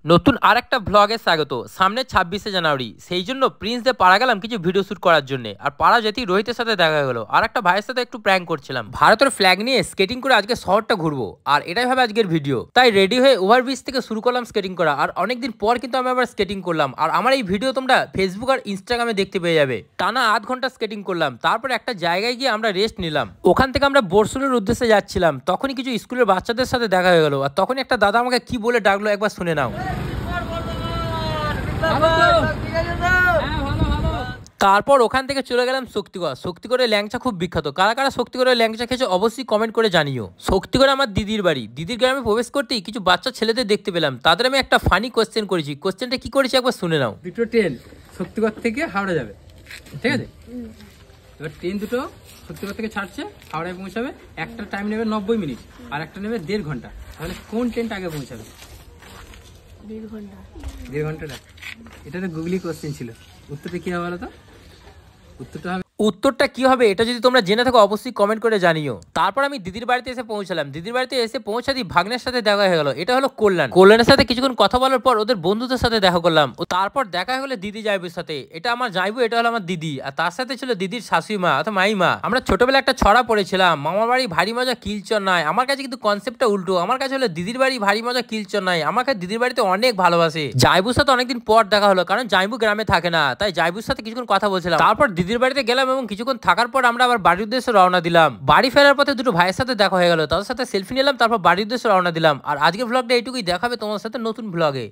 নতুন আরেকটা ভ্লগে স্বাগত। সামনে 26শে জানুয়ারি, সেই জন্য প্রিন্স দিয়ে পাড়া গেলাম কিছু ভিডিও শ্যুট করার জন্য। আর পাড়া যেতেই রোহিতের সাথে দেখা গেল, আর একটা ভাইয়ের সাথে একটু প্র্যাঙ্ক করছিলাম। ভারতের ফ্ল্যাগ নিয়ে স্কেটিং করে আজকে শহরটা ঘুরবো, আর এটাই ভাবে আজকের ভিডিও। তাই রেডি হয়ে ওভারব্রিজ থেকে শুরু করলাম স্কেটিং করা। আর অনেকদিন পর কিন্তু আমি আবার স্কেটিং করলাম। আর আমার এই ভিডিও তোমরা ফেসবুক আর ইনস্টাগ্রামে দেখতে পেয়ে যাবে। টানা আধ ঘন্টা স্কেটিং করলাম, তারপর একটা জায়গায় গিয়ে আমরা রেস্ট নিলাম। ওখান থেকে আমরা বরসুলের উদ্দেশ্যে যাচ্ছিলাম, তখনই কিছু স্কুলের বাচ্চাদের সাথে দেখা হয়ে গেল। আর তখনই একটা দাদা আমাকে কি বলে ডাকলো একবার শুনে নাও। তারপর ওখান থেকে চলে গেলাম শক্তিগড়। শক্তিগড়ের ল্যাংচা খুব বিখ্যাত। কারা কারা শক্তিগড়ের ল্যাংচা খেয়েছে অবশ্যই কমেন্ট করে জানিও। শক্তিগড় আমার দিদির বাড়ি। দিদির গ্রামে প্রবেশ করতেই কিছু বাচ্চা ছেলেদের দেখতে পেলাম। তাদের আমি একটা ফানি কোশ্চেন করেছি। কোশ্চেনটা কি করেছি একবার শুনে নাও। দুটো ট্রেন শক্তিগড় থেকে হাওড়া যাবে, ঠিক আছে? এবার ট্রেন দুটো শক্তিগড় থেকে ছাড়ছে, হাওড়ায় পৌঁছাবে। একটা টাইম নেবে 90 মিনিট, আর একটা নেবে 1.5 ঘন্টা। তাহলে কোন ট্রেনটা আগে পৌঁছাবে? 1.5 ঘন্টাটা। এটা তো গুগলি কোশ্চেন ছিল। উত্তরটা কি হবে বলো তো? উত্তরটা কি হবে এটা যদি তোমরা জেনে থাকো অবশ্যই কমেন্ট করে জানিও। তারপর আমি দিদির বাড়িতে এসে পৌঁছালাম। দিদির বাড়িতে এসে পৌঁছাতেই ভাগ্নের সাথে দেখা হয়ে গেল। এটা হলো কল্যাণের সাথে কিছুক্ষণ কথা বলার পর ওদের বন্ধুদের সাথে দেখা করলাম। ও তারপর দেখা হয়ে গেলো দিদি জাইবুর সাথে। এটা আমার জাইবু, এটা হলো আমার দিদি। আর তার সাথে ছিল দিদির শাশুড়ি মা অর্থাৎ মাইমা। আমরা ছোটবেলা একটা ছড়া পড়েছিলাম, মামার বাড়ি ভারী মজা কিলচর নাই। আমার কাছে কিন্তু কনসেপ্টটা উল্টো। আমার কাছে হলো দিদির বাড়ি ভারী মজা কিলচর নাই। আমাকে দিদির বাড়িতে অনেক ভালোবাসে। জাইবুর সাথে অনেকদিন পর দেখা হলো, কারণ জাইবু গ্রামে থাকে না, তাই জাইবুর সাথে কিছুক্ষণ কথা বলছিলাম। তারপর দিদির বাড়িতে গেলাম এবং কিছুক্ষণ থাকার পর আমরা আবার বাড়ির উদ্দেশ্যে রওনা দিলাম। বাড়ি ফেরার পথে দুটো ভাইয়ের সাথে দেখা হয়ে গেল, তাদের সাথে সেলফি নিলাম, তারপর বাড়ির উদ্দেশ্যে রওনা দিলাম। আর আজকের ভ্লগটা এইটুকুই। দেখাবে তোমার সাথে নতুন ভ্লগে।